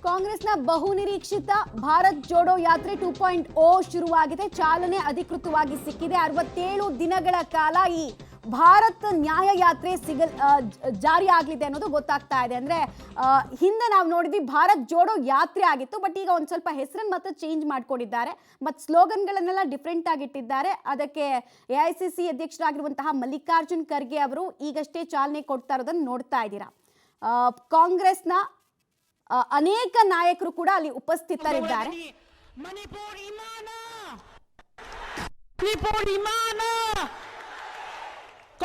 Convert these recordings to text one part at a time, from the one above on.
ಕಾಂಗ್ರೆಸ್ನ ಬಹುನಿರೀಕ್ಷಿತ ಭಾರತ್ ಜೋಡೋ ಯಾತ್ರೆ 2.0 ಶುರುವಾಗಿದೆ. ಚಾಲನೆ ಅಧಿಕೃತವಾಗಿ ಸಿಕ್ಕಿದೆ. 67 ದಿನಗಳ ಕಾಲ ಈ ಭಾರತ್ ನ್ಯಾಯ ಯಾತ್ರೆ ಜಾರಿ ಆಗಲಿದೆ ಅನ್ನೋದು ಗೊತ್ತಾಗ್ತಾ ಇದೆ. ಅಂದ್ರೆ ಹಿಂದೆ ನಾವು ನೋಡಿದ್ವಿ ಭಾರತ್ ಜೋಡೋ ಯಾತ್ರೆ ಆಗಿತ್ತು, ಬಟ್ ಈಗ ಒಂದು ಸ್ವಲ್ಪ ಹೆಸರನ್ನು ಮಾತ್ರ ಚೇಂಜ್ ಮಾಡ್ಕೊಂಡಿದ್ದಾರೆ ಮತ್ತು ಸ್ಲೋಗನ್ಗಳನ್ನೆಲ್ಲ ಡಿಫ್ರೆಂಟ್ ಆಗಿ ಇಟ್ಟಿದ್ದಾರೆ. ಅದಕ್ಕೆ AICC ಅಧ್ಯಕ್ಷರಾಗಿರುವಂತಹ ಮಲ್ಲಿಕಾರ್ಜುನ್ ಖರ್ಗೆ ಅವರು ಈಗಷ್ಟೇ ಚಾಲನೆ ಕೊಡ್ತಾ ಇರೋದನ್ನು ನೋಡ್ತಾ ಇದ್ದೀರಾ. ಕಾಂಗ್ರೆಸ್ನ ಅನೇಕ ನಾಯಕರು ಕೂಡ ಅಲ್ಲಿ ಉಪಸ್ಥಿತರಿದ್ದಾರೆ.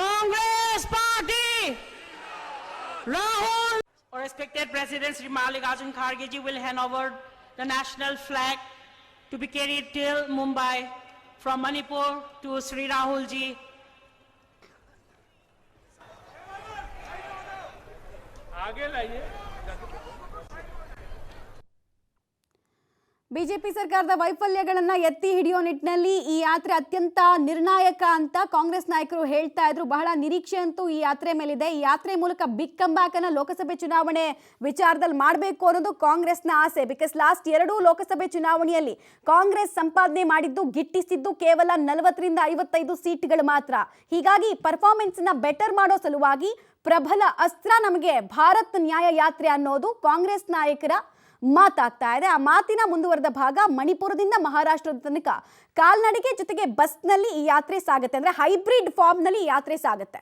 Congress Party, Rahul. Our respected President Sri Mallikarjun Kharge ji will hand over the national flag to be carried till Mumbai from Manipur to Sri Rahul ji. आगे लाइए. ಬಿಜೆಪಿ ಸರ್ಕಾರದ ವೈಫಲ್ಯಗಳನ್ನು ಎತ್ತಿ ಹಿಡಿಯೋ ನಿಟ್ಟಿನಲ್ಲಿ ಈ ಯಾತ್ರೆ ಅತ್ಯಂತ ನಿರ್ಣಾಯಕ ಅಂತ ಕಾಂಗ್ರೆಸ್ ನಾಯಕರು ಹೇಳ್ತಾ ಇದ್ರು. ಬಹಳ ನಿರೀಕ್ಷೆ ಅಂತೂ ಈ ಯಾತ್ರೆ ಮೇಲಿದೆ. ಈ ಯಾತ್ರೆ ಮೂಲಕ ಬಿಗ್ ಕಂಬ್ಯಾಕ್ ಅನ್ನು ಲೋಕಸಭೆ ಚುನಾವಣೆ ವಿಚಾರದಲ್ಲಿ ಮಾಡಬೇಕು ಅನ್ನೋದು ಕಾಂಗ್ರೆಸ್ನ ಆಸೆ. ಬಿಕಾಸ್ ಲಾಸ್ಟ್ 2 ಲೋಕಸಭೆ ಚುನಾವಣೆಯಲ್ಲಿ ಕಾಂಗ್ರೆಸ್ ಸಂಪಾದನೆ ಮಾಡಿದ್ದು, ಗಿಟ್ಟಿಸಿದ್ದು ಕೇವಲ 40 ರಿಂದ 55 ಸೀಟ್ಗಳು ಮಾತ್ರ. ಹೀಗಾಗಿ ಪರ್ಫಾರ್ಮೆನ್ಸ್ ನ ಬೆಟರ್ ಮಾಡೋ ಸಲುವಾಗಿ ಪ್ರಬಲ ಅಸ್ತ್ರ ನಮಗೆ ಭಾರತ್ ನ್ಯಾಯ ಯಾತ್ರೆ ಅನ್ನೋದು ಕಾಂಗ್ರೆಸ್ ನಾಯಕರ ಮಾತಾಗ್ತಾ ಇದೆ. ಆ ಮಾತಿನ ಮುಂದುವರೆದ ಭಾಗ ಮಣಿಪುರದಿಂದ ಮಹಾರಾಷ್ಟ್ರದ ತನಕ ಕಾಲ್ನಡಿಗೆ ಜೊತೆಗೆ ಬಸ್ನಲ್ಲಿ ಈ ಯಾತ್ರೆ ಸಾಗುತ್ತೆ. ಅಂದ್ರೆ ಹೈಬ್ರಿಡ್ ಫಾರ್ಮ್ ನಲ್ಲಿ ಈ ಯಾತ್ರೆ ಸಾಗುತ್ತೆ.